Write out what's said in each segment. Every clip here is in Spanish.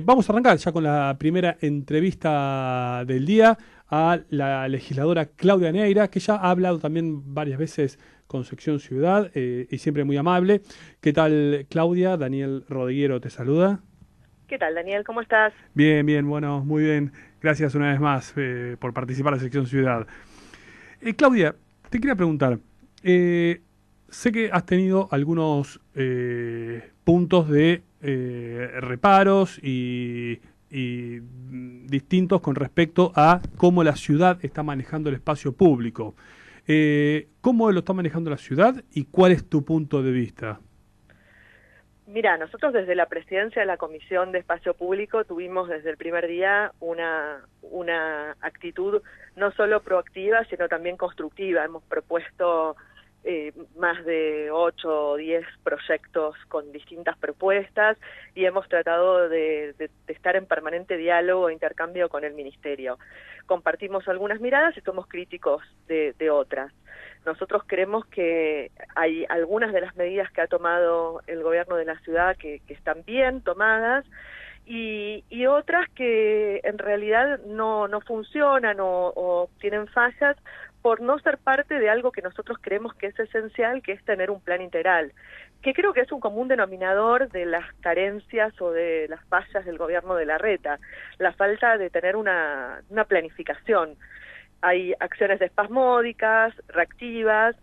Vamos a arrancar ya con la primera entrevista del día a la legisladora Claudia Neira, que ya ha hablado también varias veces con Sección Ciudad y siempre muy amable. ¿Qué tal, Claudia? Daniel Rodiguero te saluda. ¿Qué tal, Daniel? ¿Cómo estás? Bien, bien, bueno, muy bien. Gracias una vez más por participar en Sección Ciudad. Claudia, te quería preguntar, sé que has tenido algunos puntos de reparos y distintos con respecto a cómo la ciudad está manejando el espacio público. ¿Cómo lo está manejando la ciudad y cuál es tu punto de vista? Mira, nosotros desde la presidencia de la Comisión de Espacio Público tuvimos desde el primer día una actitud no solo proactiva, sino también constructiva. Hemos propuesto más de 8 o 10 proyectos con distintas propuestas y hemos tratado de estar en permanente diálogo e intercambio con el Ministerio. Compartimos algunas miradas y somos críticos de otras. Nosotros creemos que hay algunas de las medidas que ha tomado el gobierno de la ciudad que están bien tomadas y otras que en realidad no funcionan o tienen fallas por no ser parte de algo que nosotros creemos que es esencial, que es tener un plan integral, que creo que es un común denominador de las carencias o de las fallas del gobierno de Larreta, la falta de tener una planificación. Hay acciones espasmódicas, reactivas,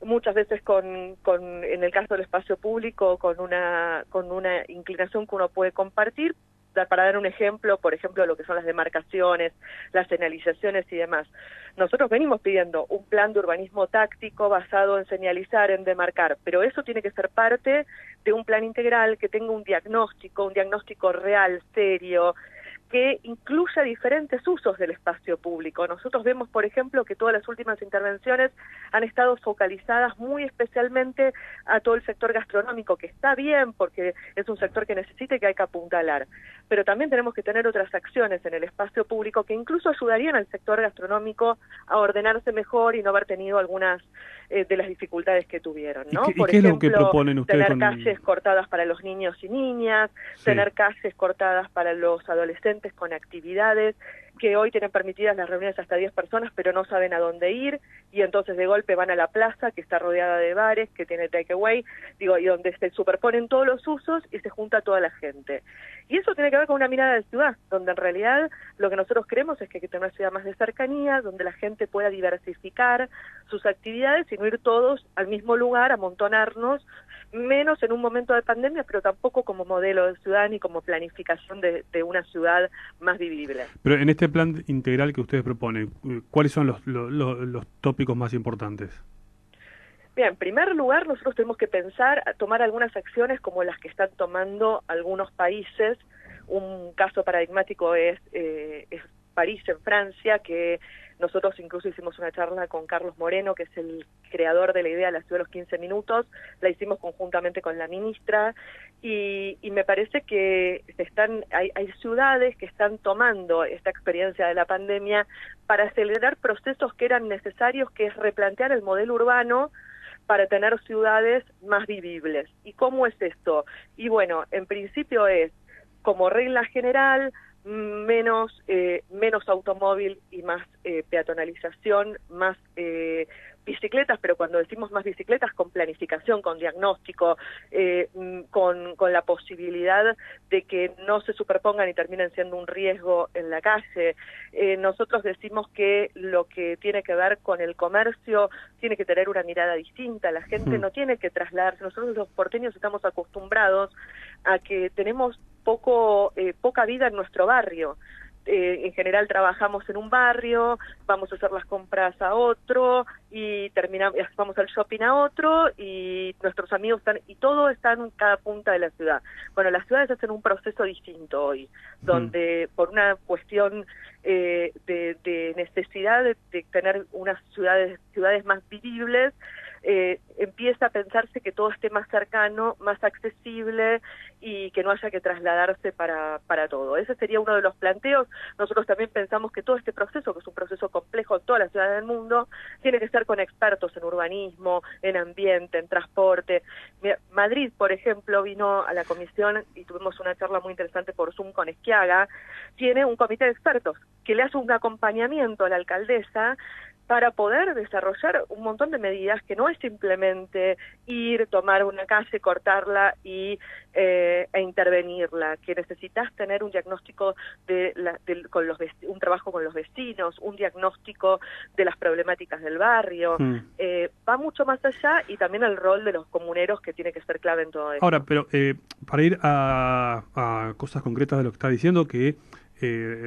muchas veces en el caso del espacio público, con una inclinación que uno puede compartir. Para dar un ejemplo, por ejemplo, lo que son las demarcaciones, las señalizaciones y demás. Nosotros venimos pidiendo un plan de urbanismo táctico basado en señalizar, en demarcar, pero eso tiene que ser parte de un plan integral que tenga un diagnóstico real, serio, que incluya diferentes usos del espacio público. Nosotros vemos, por ejemplo, que todas las últimas intervenciones han estado focalizadas muy especialmente a todo el sector gastronómico, que está bien porque es un sector que necesita y que hay que apuntalar. Pero también tenemos que tener otras acciones en el espacio público que incluso ayudarían al sector gastronómico a ordenarse mejor y no haber tenido algunas de las dificultades que tuvieron, ¿Y ¿no? qué, y Por qué es lo que ejemplo, proponen ustedes tener con...? calles cortadas para los niños y niñas, Sí. tener calles cortadas para los adolescentes con actividades, que hoy tienen permitidas las reuniones hasta 10 personas, pero no saben a dónde ir, y entonces de golpe van a la plaza, que está rodeada de bares, que tiene takeaway, y donde se superponen todos los usos y se junta toda la gente. Y eso tiene que ver con una mirada de ciudad, donde en realidad lo que nosotros queremos es que hay que tener una ciudad más de cercanía, donde la gente pueda diversificar sus actividades y no ir todos al mismo lugar, amontonarnos, menos en un momento de pandemia, pero tampoco como modelo de ciudad ni como planificación de una ciudad más vivible. Pero en este plan integral que ustedes proponen, ¿cuáles son los tópicos más importantes? Bien, en primer lugar, nosotros tenemos que pensar, tomar algunas acciones como las que están tomando algunos países. Un caso paradigmático es París, en Francia, que nosotros incluso hicimos una charla con Carlos Moreno, que es el creador de la idea de la ciudad de los 15 minutos, la hicimos conjuntamente con la ministra, y me parece que hay ciudades que están tomando esta experiencia de la pandemia para acelerar procesos que eran necesarios, que es replantear el modelo urbano, para tener ciudades más vivibles. ¿Y cómo es esto? Y bueno, en principio es, como regla general, menos automóvil y más peatonalización, más bicicletas, pero cuando decimos más bicicletas, con planificación, con diagnóstico, con la posibilidad de que no se superpongan y terminen siendo un riesgo en la calle. Nosotros decimos que lo que tiene que ver con el comercio tiene que tener una mirada distinta, la gente no tiene que trasladarse. Nosotros los porteños estamos acostumbrados a que tenemos poca vida en nuestro barrio. En general trabajamos en un barrio, vamos a hacer las compras a otro y vamos al shopping a otro y nuestros amigos están, y todo está en cada punta de la ciudad. Bueno, las ciudades hacen un proceso distinto hoy, donde por una cuestión de necesidad de tener unas ciudades más vivibles, empieza a pensarse que todo esté más cercano, más accesible y que no haya que trasladarse para todo. Ese sería uno de los planteos. Nosotros también pensamos que todo este proceso, que es un proceso complejo en todas las ciudades del mundo, tiene que ser con expertos en urbanismo, en ambiente, en transporte. Madrid, por ejemplo, vino a la comisión y tuvimos una charla muy interesante por Zoom con Schiaga. Tiene un comité de expertos que le hace un acompañamiento a la alcaldesa para poder desarrollar un montón de medidas que no es simplemente ir, tomar una calle, cortarla e intervenirla, que necesitas tener un diagnóstico un trabajo con los vecinos, un diagnóstico de las problemáticas del barrio. Va mucho más allá, y también el rol de los comuneros, que tiene que ser clave en todo esto. Ahora, pero para ir a cosas concretas de lo que está diciendo, que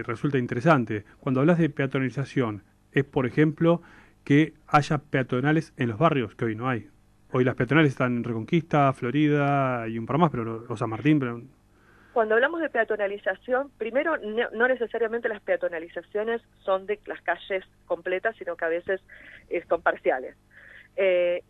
resulta interesante, cuando hablas de peatonalización, es, por ejemplo, que haya peatonales en los barrios, que hoy no hay. Hoy las peatonales están en Reconquista, Florida y un par más, o San Martín, pero... Cuando hablamos de peatonalización, primero, no necesariamente las peatonalizaciones son de las calles completas, sino que a veces son parciales.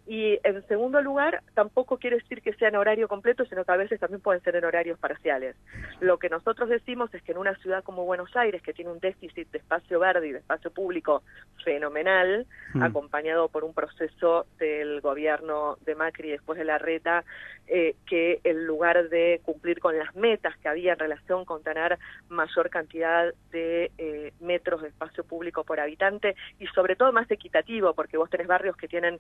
Y en segundo lugar, tampoco quiere decir que sea en horario completo, sino que a veces también pueden ser en horarios parciales. Lo que nosotros decimos es que en una ciudad como Buenos Aires, que tiene un déficit de espacio verde y de espacio público fenomenal, acompañado por un proceso del gobierno de Macri después de Larreta, que en lugar de cumplir con las metas que había en relación con tener mayor cantidad de metros de espacio público por habitante, y sobre todo más equitativo, porque vos tenés barrios que tienen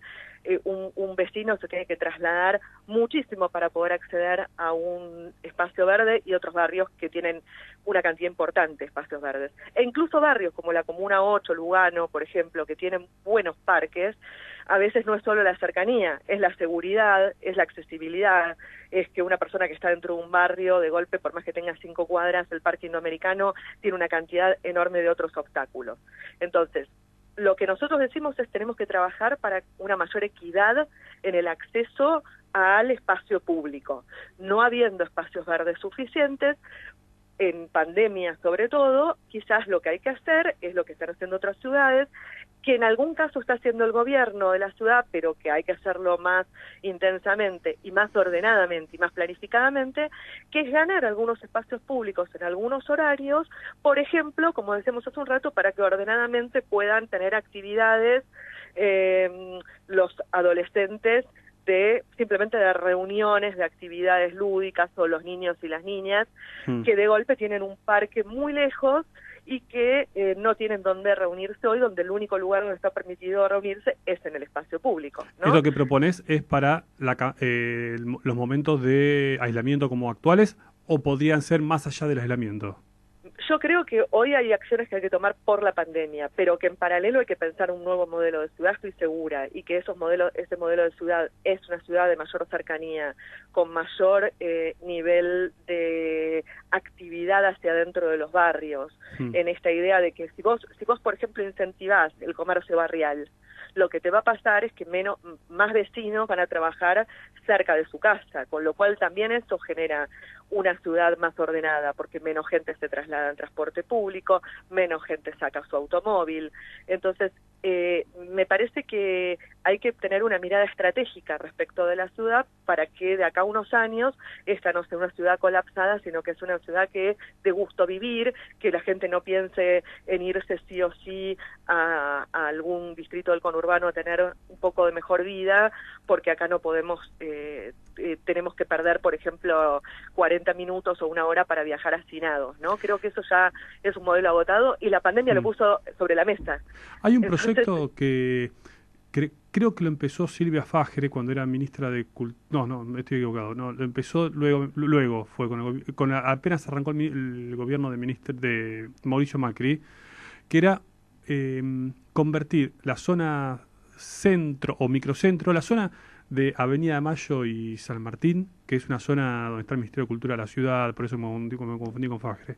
un vecino se tiene que trasladar muchísimo para poder acceder a un espacio verde, y otros barrios que tienen una cantidad importante de espacios verdes. E incluso barrios como la Comuna 8, Lugano, por ejemplo, que tienen buenos parques, a veces no es solo la cercanía, es la seguridad, es la accesibilidad, es que una persona que está dentro de un barrio, de golpe, por más que tenga 5 cuadras, el parque indoamericano tiene una cantidad enorme de otros obstáculos. Entonces, lo que nosotros decimos es tenemos que trabajar para una mayor equidad en el acceso al espacio público. No habiendo espacios verdes suficientes, en pandemia sobre todo, quizás lo que hay que hacer es lo que están haciendo otras ciudades, que en algún caso está haciendo el gobierno de la ciudad, pero que hay que hacerlo más intensamente y más ordenadamente y más planificadamente, que es ganar algunos espacios públicos en algunos horarios, por ejemplo, como decíamos hace un rato, para que ordenadamente puedan tener actividades los adolescentes, simplemente de reuniones, de actividades lúdicas, o los niños y las niñas, que de golpe tienen un parque muy lejos y que no tienen dónde reunirse hoy, donde el único lugar donde está permitido reunirse es en el espacio público, ¿no? ¿Es lo que propones es para los momentos de aislamiento como actuales, o podrían ser más allá del aislamiento? Yo creo que hoy hay acciones que hay que tomar por la pandemia, pero que en paralelo hay que pensar un nuevo modelo de ciudad, estoy segura, y que ese modelo de ciudad es una ciudad de mayor cercanía, con mayor nivel de actividad hacia adentro de los barrios, en esta idea de que si vos, por ejemplo, incentivás el comercio barrial, lo que te va a pasar es que más vecinos van a trabajar cerca de su casa, con lo cual también eso genera una ciudad más ordenada, porque menos gente se traslada en transporte público, menos gente saca su automóvil. Entonces, me parece que hay que tener una mirada estratégica respecto de la ciudad para que de acá a unos años esta no sea una ciudad colapsada, sino que es una ciudad que es de gusto vivir, que la gente no piense en irse sí o sí a algún distrito del conurbano a tener un poco de mejor vida, porque acá no podemos, tenemos que perder, por ejemplo, 40 minutos o una hora para viajar hacinados, ¿no? Creo que eso ya es un modelo agotado, y la pandemia lo puso sobre la mesa. Hay un proyecto que creo que lo empezó Silvia Fagre cuando era ministra de Cultura. No, me estoy equivocado. No, lo empezó luego fue apenas arrancó el gobierno de Mauricio Macri, que era convertir la zona centro o microcentro, la zona de Avenida de Mayo y San Martín, que es una zona donde está el Ministerio de Cultura de la ciudad, por eso me confundí con Fagre,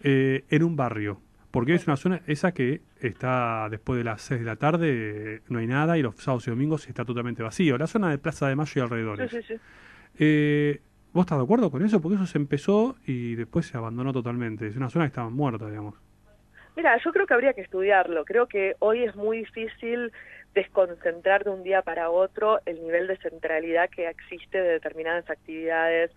en un barrio. Porque es una zona esa que está después de las 6 de la tarde, no hay nada, y los sábados y domingos está totalmente vacío. La zona de Plaza de Mayo y alrededores. Sí. ¿Vos estás de acuerdo con eso? Porque eso se empezó y después se abandonó totalmente. Es una zona que estaba muerta, digamos. Mira, yo creo que habría que estudiarlo. Creo que hoy es muy difícil desconcentrar de un día para otro el nivel de centralidad que existe de determinadas actividades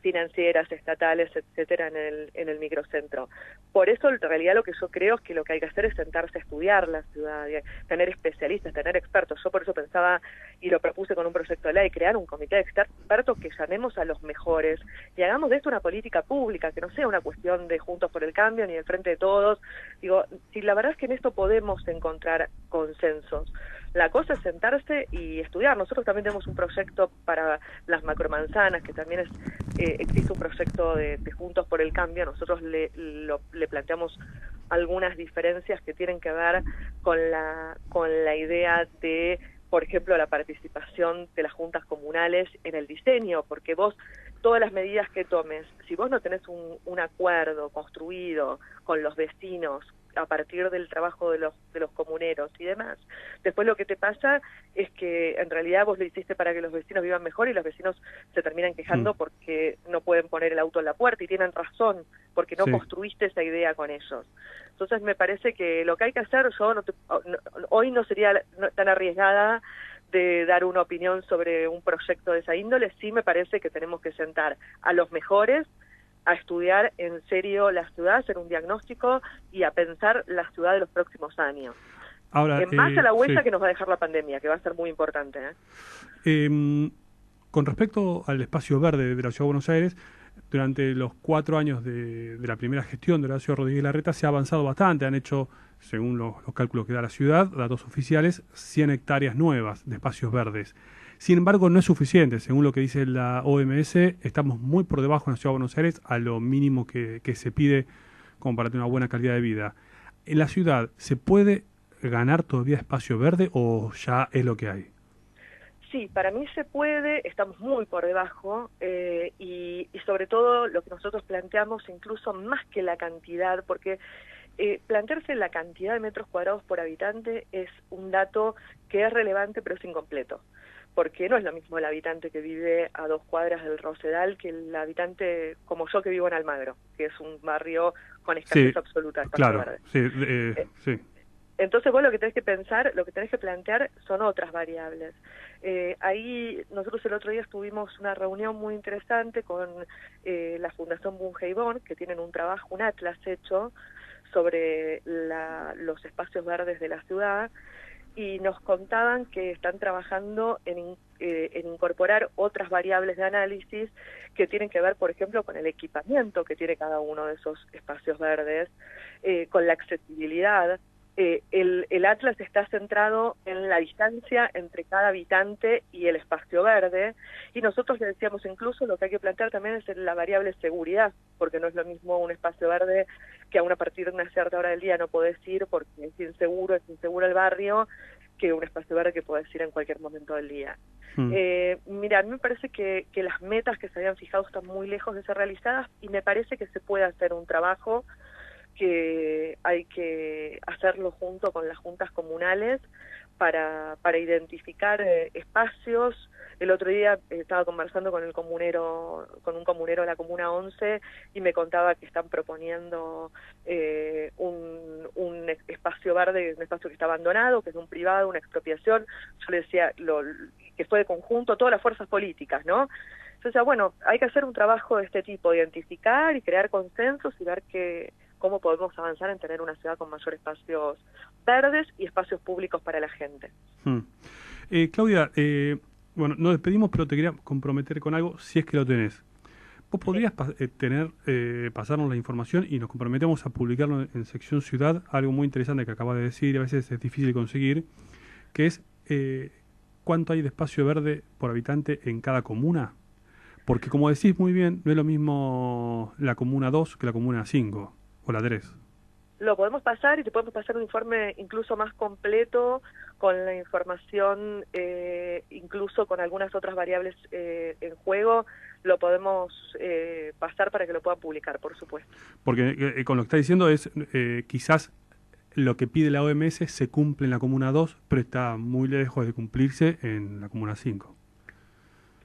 financieras, estatales, etcétera, en el microcentro. Por eso, en realidad, lo que yo creo es que lo que hay que hacer es sentarse a estudiar la ciudad, tener especialistas, tener expertos. Yo por eso pensaba, y lo propuse con un proyecto de ley, crear un comité de expertos que llamemos a los mejores y hagamos de esto una política pública, que no sea una cuestión de Juntos por el Cambio ni del Frente de Todos. Digo, si la verdad es que en esto podemos encontrar consensos. La cosa es sentarse y estudiar. Nosotros también tenemos un proyecto para las macromanzanas, que también existe un proyecto de Juntos por el Cambio. Nosotros le planteamos algunas diferencias que tienen que ver con la idea de, por ejemplo, la participación de las juntas comunales en el diseño, porque vos, todas las medidas que tomes, si vos no tenés un acuerdo construido con los vecinos, a partir del trabajo de los comuneros y demás, después lo que te pasa es que en realidad vos lo hiciste para que los vecinos vivan mejor y los vecinos se terminan quejando porque no pueden poner el auto en la puerta, y tienen razón, porque no construiste esa idea con ellos. Entonces me parece que lo que hay que hacer, hoy no sería tan arriesgada de dar una opinión sobre un proyecto de esa índole. Sí me parece que tenemos que sentar a los mejores a estudiar en serio la ciudad, hacer un diagnóstico y a pensar la ciudad de los próximos años. Ahora, en base a la huella que nos va a dejar la pandemia, que va a ser muy importante. Con respecto al espacio verde de la Ciudad de Buenos Aires, durante los 4 años de la primera gestión de Horacio Rodríguez Larreta se ha avanzado bastante. Han hecho, según los cálculos que da la ciudad, datos oficiales, 100 hectáreas nuevas de espacios verdes. Sin embargo, no es suficiente. Según lo que dice la OMS, estamos muy por debajo en la Ciudad de Buenos Aires a lo mínimo que se pide como para tener una buena calidad de vida. ¿En la ciudad se puede ganar todavía espacio verde o ya es lo que hay? Sí, para mí se puede, estamos muy por debajo y sobre todo lo que nosotros planteamos, incluso más que la cantidad, porque plantearse la cantidad de metros cuadrados por habitante es un dato que es relevante pero es incompleto, porque no es lo mismo el habitante que vive a 2 cuadras del Rosedal que el habitante como yo que vivo en Almagro, que es un barrio con escasez absoluta de espacio verde. Sí. Entonces vos lo que tenés que pensar, lo que tenés que plantear son otras variables. Ahí nosotros el otro día tuvimos una reunión muy interesante con la Fundación Bungeibón, que tienen un trabajo, un atlas hecho sobre los espacios verdes de la ciudad, y nos contaban que están trabajando en incorporar otras variables de análisis que tienen que ver, por ejemplo, con el equipamiento que tiene cada uno de esos espacios verdes, con la accesibilidad. El Atlas está centrado en la distancia entre cada habitante y el espacio verde, y nosotros le decíamos incluso lo que hay que plantear también es la variable seguridad, porque no es lo mismo un espacio verde que a partir de una cierta hora del día no podés ir porque es inseguro el barrio, que un espacio verde que podés ir en cualquier momento del día. Mira, a mí me parece que las metas que se habían fijado están muy lejos de ser realizadas, y me parece que se puede hacer un trabajo que hay que hacerlo junto con las juntas comunales para identificar espacios. El otro día estaba conversando con un comunero de la Comuna 11 y me contaba que están proponiendo un espacio verde, un espacio que está abandonado, que es de un privado, una expropiación. Yo le decía que fue de conjunto todas las fuerzas políticas, ¿no? Entonces, bueno, hay que hacer un trabajo de este tipo, identificar y crear consensos y ver cómo podemos avanzar en tener una ciudad con mayor espacios verdes y espacios públicos para la gente. Claudia, bueno, nos despedimos, pero te quería comprometer con algo, si es que lo tenés. ¿Vos podrías pasarnos la información y nos comprometemos a publicarlo en Sección Ciudad? Algo muy interesante que acabas de decir, a veces es difícil conseguir, que es cuánto hay de espacio verde por habitante en cada comuna. Porque como decís muy bien, no es lo mismo la Comuna 2 que la Comuna 5. O la 3. Lo podemos pasar y te podemos pasar un informe incluso más completo con la información, incluso con algunas otras variables en juego. Lo podemos pasar para que lo puedan publicar, por supuesto. Porque con lo que está diciendo es quizás lo que pide la OMS se cumple en la Comuna 2, pero está muy lejos de cumplirse en la Comuna 5.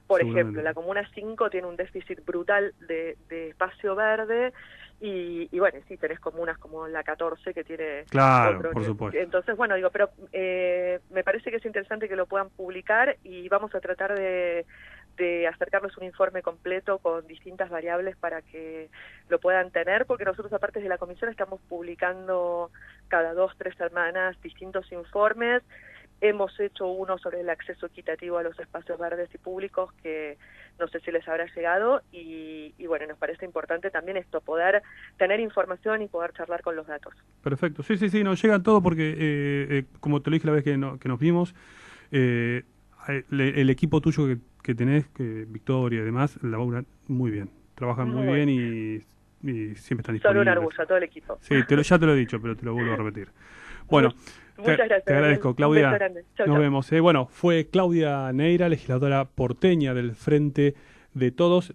Por ejemplo, la Comuna 5 tiene un déficit brutal de espacio verde, Y bueno, sí, tenés comunas como la 14 que tiene Claro, otro. por supuesto. Entonces, bueno, digo, pero me parece que es interesante que lo puedan publicar y vamos a tratar de acercarles un informe completo con distintas variables para que lo puedan tener, porque nosotros, aparte de la comisión, estamos publicando cada 2-3 semanas distintos informes. Hemos hecho uno sobre el acceso equitativo a los espacios verdes y públicos que no sé si les habrá llegado y bueno, nos parece importante también esto, poder tener información y poder charlar con los datos. Perfecto, sí, nos llega todo porque, como te lo dije la vez que nos vimos, el equipo tuyo que tenés, Victoria y demás, labura muy bien, trabajan muy bien y siempre están disponibles. Solo un orgullo a todo el equipo. Sí, ya te lo he dicho, pero te lo vuelvo a repetir. Bueno, muchas gracias. Te agradezco, Claudia. Chau, nos vemos. Bueno, fue Claudia Neira, legisladora porteña del Frente de Todos.